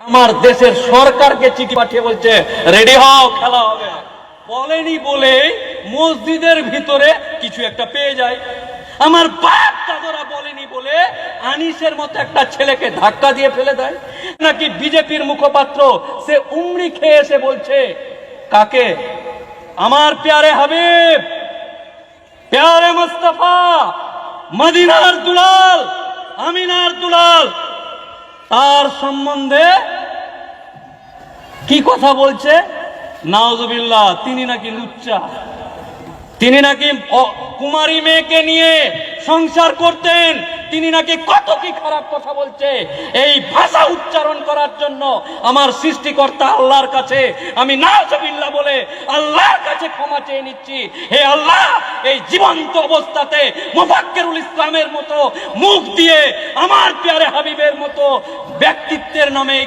আমার দেশের সরকারকে চিঠি পাঠিয়ে বলছে রেডি হও, খেলা হবে। বলেনি বলে মসজিদের ভিতরে কিছু একটা পেয়ে যায়। আমার বাপ দাদারা বলেনি বলে আনিসের মতো একটা ছেলেকে ধাক্কা দিয়ে ফেলে দেয়। নাকি বিজেপির মুখপাত্র সে উমরি খেয়ে এসে বলছে কাকে? আমার প্যারে হাবিব, প্যারে মুস্তাফা, মদিনার দুলাল, আমিনার দুলাল, তার সম্বন্ধে কি কথা বলছে? নাউজুবিল্লাহ, তিনি নাকি লুচ্চা, তিনি নাকি কুমারী মেয়েকে নিয়ে সংসার করতেন, তিনি নাকি কত কি খারাপ কথা বলছে। এই ভাষা উচ্চারণ করার জন্য আমার সৃষ্টিকর্তা আল্লাহর কাছে আমি নাউজুবিল্লাহ বলে আল্লাহর কাছে ক্ষমা চেয়ে নিচ্ছি। হে আল্লাহ, এই জীবন্ত অবস্থাতে মুফাক্কিরুল ইসলামের মতো মুখ দিয়ে আমার প্যারে হাবিবের মতো ব্যক্তিত্বের নামে